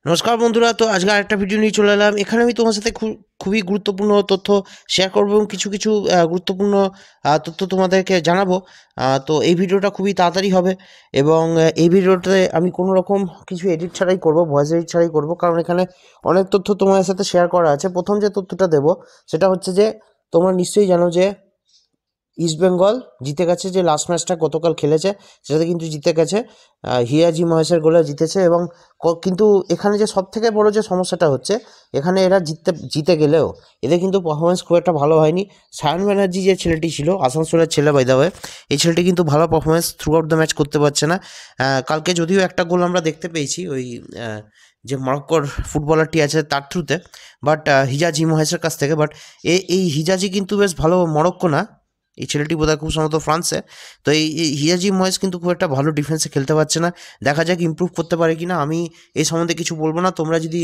নমস্কার বন্ধুরা, তো আজকে আরেকটা ভিডিও নিয়ে চলে এলাম। এখানে আমি তোমার সাথে খুবই গুরুত্বপূর্ণ তথ্য শেয়ার করবো এবং কিছু কিছু গুরুত্বপূর্ণ তথ্য তোমাদেরকে জানাবো। তো এই ভিডিওটা খুবই তাড়াতাড়ি হবে এবং এই ভিডিওটাতে আমি কোনো রকম কিছু এডিট ছাড়াই করব, ভয়েস এডিট ছাড়াই করব, কারণ এখানে অনেক তথ্য তোমাদের সাথে শেয়ার করা আছে। প্রথম যে তথ্যটা দেবো সেটা হচ্ছে যে তোমরা নিশ্চয়ই জানো যে ইস্টবেঙ্গল জিতে গেছে, যে লাস্ট ম্যাচটা গতকাল খেলেছে সেটাতে কিন্তু জিতে গেছে। হিয়াজি মহেশের গোলে জিতেছে এবং কিন্তু এখানে যে সব থেকে বড় যে সমস্যাটা হচ্ছে, এখানে এরা জিতে গেলেও এদের কিন্তু পারফরমেন্স খুব একটা ভালো হয়নি। সায়ন ব্যানার্জি যে ছেলেটি ছিল, আসানসোলের ছেলে বাই দ্য ওয়ে, এই ছেলেটি কিন্তু ভালো performance through out the match করতে পারছে না। কালকে যদিও একটা গোল আমরা দেখতে পেয়েছি ওই যে মরক্কোর ফুটবলারটি আছে তার থ্রুতে, বাট হিজাজি মহেশের কাছ থেকে। বাট এই হিজাজি কিন্তু বেশ ভালো মরক্কো না, এই ছেলেটি বোধহয় খুব সম্ভবত ফ্রান্সে। তো এই হিয়াজি ময়েস কিন্তু খুব একটা ভালো ডিফেন্সে খেলতে পারছে না। দেখা যাক ইমপ্রুভ করতে পারে কিনা। আমি এই সম্বন্ধে কিছু বলবো না, তোমরা যদি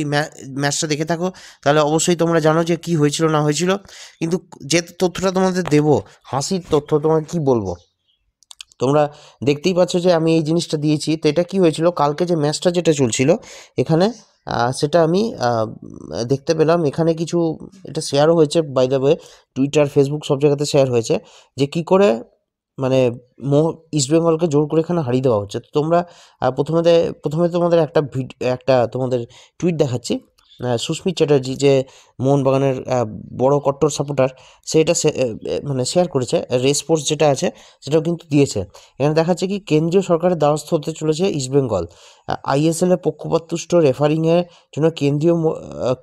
ম্যাচটা দেখে থাকো তাহলে অবশ্যই তোমরা জানো যে কি হয়েছিল না হয়েছিল। কিন্তু যে তথ্যটা তোমাদের দেবো, হাসির তথ্য, তোমাকে কি বলবো, তোমরা দেখতেই পাচ্ছ যে আমি এই জিনিসটা দিয়েছি। তো এটা কি হয়েছিল, কালকে যে ম্যাচটা যেটা চলছিল এখানে, সেটা আমি দেখতে পেলাম। এখানে কিছু এটা শেয়ারও হয়েছে by the way, Twitter, Facebook সব জায়গাতে শেয়ার হয়েছে যে কি করে মানে ইস্টবেঙ্গলকে জোর করে এখানে হারিয়ে দেওয়া হচ্ছে। তো তোমরা প্রথমে তোমাদের একটা তোমাদের টুইট দেখাচ্ছি। সুস্মিত চ্যাটার্জি, যে মোহনবাগানের বড় কট্টর সাপোর্টার, সেটা মানে শেয়ার করেছে। রেসপোর্টস যেটা আছে সেটাও কিন্তু দিয়েছে। এখানে দেখাচ্ছে কি, কেন্দ্রীয় সরকারের দ্বারস্থ হতে চলেছে ইস্টবেঙ্গল। আইএসএল এর পক্ষপাতদুষ্ট রেফারিংয়ের জন্য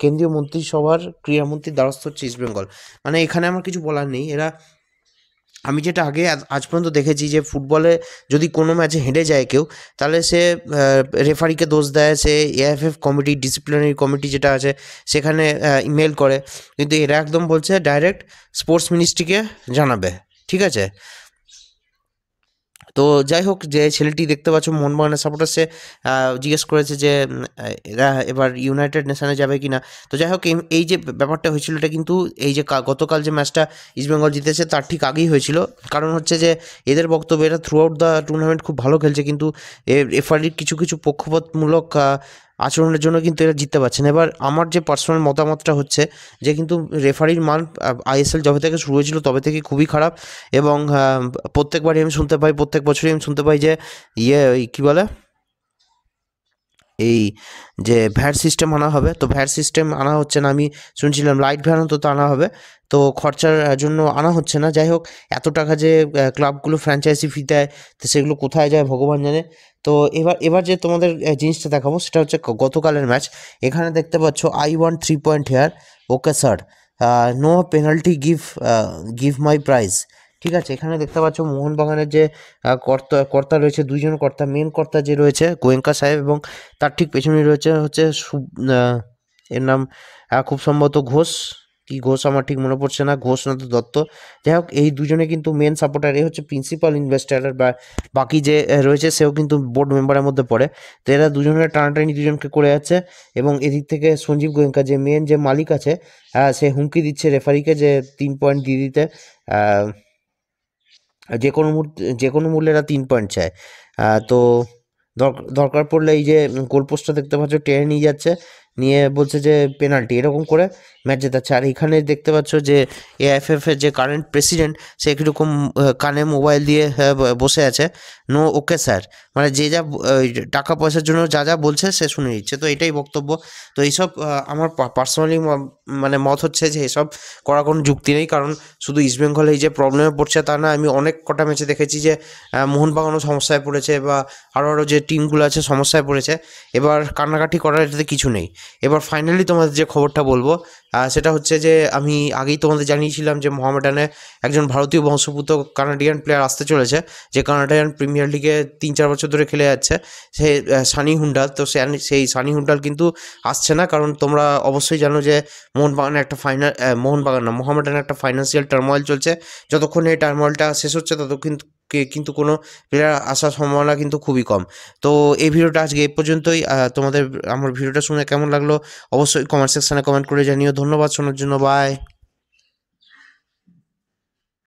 কেন্দ্রীয় মন্ত্রিসভার ক্রীড়ামন্ত্রীর দ্বারস্থ হচ্ছে ইস্টবেঙ্গল। মানে এখানে আমার কিছু বলার নেই। আমি যেটা আগে আজ পর্যন্ত দেখেছি যে ফুটবলে যদি কোনো ম্যাচে হেরে যায় কেউ, তাহলে সে রেফারিকে দোষ দেয়, সে এএফএফ কমিটি, ডিসিপ্লিনারি কমিটি যেটা আছে সেখানে ইমেল করে। কিন্তু এরা একদম বলছে ডাইরেক্ট স্পোর্টস মিনিস্ট্রিকে জানাবে। ঠিক আছে, তো যাই হোক, যে ছেলেটি দেখতে পাচ্ছ মোহনবাগানের সাপোর্টার, সে জিজ্ঞেস করেছে যে এরা এবার ইউনাইটেড নেশনে যাবে কি না। তো যাই হোক, এই যে ব্যাপারটা হয়েছিল এটা কিন্তু এই যে গতকাল যে ম্যাচটা ইস্টবেঙ্গল জিতেছে তার ঠিক আগেই হয়েছিল। কারণ হচ্ছে যে এদের বক্তব্য, এরা থ্রু আউট দ্য টুর্নামেন্ট খুব ভালো খেলছে, কিন্তু রেফারির কিছু কিছু পক্ষপাতমূলক আচরণের জন্য কিন্তু এরা জিততে পারছে না। এবার আমার যে পার্সোনাল মতামতটা হচ্ছে যে কিন্তু রেফারির মান আইএসএল যবে থেকে শুরু হয়েছিল তবে থেকে খুবই খারাপ। এবং প্রত্যেক বছরই আমি শুনতে পাই যে ওই কী বলে, এই যে ভ্যাট সিস্টেম আনা হবে, তো ভ্যাট সিস্টেম আনা হচ্ছে না। আমি শুনছিলাম লাইট ভ্যান অন্তত আনা হবে, তো খরচার জন্য আনা হচ্ছে না। যাই হোক, এত টাকা যে ক্লাবগুলো ফ্র্যাঞ্চাইজি ফি দেয়, তো সেগুলো কোথায় যায় ভগবান জানে। তো এবার যে তোমাদের জিনিসটা দেখাবো সেটা হচ্ছে গতকালের ম্যাচ। এখানে দেখতে পাচ্ছ I want 3 point here, okay sir, no penalty, give my prize. ঠিক আছে, এখানে দেখতে পাচ্ছ মোহনবাগানের যে কর্তা রয়েছে, দুইজন কর্তা, মেন কর্তা যে রয়েছে গোয়েঙ্কা সাহেব, এবং তার ঠিক পেছনে রয়েছে হচ্ছে এর নাম খুব সম্ভবত ঘোষ, কি ঘোষ আমার ঠিক মনে পড়ছে না, ঘোষ না তো দত্ত। যাই হোক, এই দুজনে কিন্তু মেন সাপোর্টার, এ হচ্ছে প্রিন্সিপাল ইনভেস্টার, বা বাকি যে রয়েছে সেও কিন্তু বোর্ড মেম্বারের মধ্যে পড়ে। তো এরা দুজনের টানাটানি দুজনকে করে যাচ্ছে। এবং এদিক থেকে সঞ্জীব গোয়েঙ্কা, যে মেন যে মালিক আছে, সে হুমকি দিচ্ছে রেফারিকে যে 3 পয়েন্ট দিয়ে দিতে। যে কোনো মূল্যে এরা 3 পয়েন্ট চায়। তো দরকার পড়লে এই যে গোলপোস্টটা দেখতে পাচ্ছ টেনে নিয়ে যাচ্ছে, নিয়ে বলছে যে পেনাল্টি, এরকম করে ম্যাচ জেতাচ্ছে। আর এখানে দেখতে পাচ্ছ যে এএফএফ এর যে কারেন্ট প্রেসিডেন্ট, সে কীরকম কানে মোবাইল দিয়ে বসে আছে, নো ওকে স্যার, মানে যে যা টাকা পয়সার জন্য যা যা বলছে সে শুনে নিচ্ছে। তো এটাই বক্তব্য। তো এইসব আমার পার্সোনালি মানে মত হচ্ছে যে এসব করার কোনো যুক্তি নেই। কারণ শুধু ইস্টবেঙ্গল এই যে প্রবলেমে পড়ছে তা না, আমি অনেক কটা ম্যাচে দেখেছি যে মোহনবাগানও সমস্যায় পড়েছে, বা আরও যে টিমগুলো আছে সমস্যায় পড়েছে। এবার কান্নাকাটি করার এটাতে কিছু নেই। এবার ফাইনালি তোমাদের যে খবরটা বলবো সেটা হচ্ছে যে আমি আগেই তোমাদের জানিয়েছিলাম যে মোহামেডানে একজন ভারতীয় বংশোদ্ভূত কানাডিয়ান প্লেয়ার আসতে চলেছে, যে কানাডিয়ান প্রিমিয়ার লিগে 3-4 বছর ধরে খেলে যাচ্ছে, সে সানি হুন্ডাল। তো সেই সানি হুন্ডাল কিন্তু আসছে না, কারণ তোমরা অবশ্যই জানো যে মোহামেডানে একটা ফাইন্যান্সিয়াল টার্মোয়েল চলছে। যতক্ষণ এই টার্মোয়েলটা শেষ হচ্ছে ততক্ষণ কিন্তু কোনো প্লেয়ার আসার সম্ভাবনা কিন্তু খুবই কম। তো এই ভিডিওটা আজকে এই পর্যন্তই। তোমাদের আমার ভিডিওটা শুনে কেমন লাগলো অবশ্যই কমেন্ট সেকশানে কমেন্ট করে জানিও। ধন্যবাদ শোনার জন্য, বাই।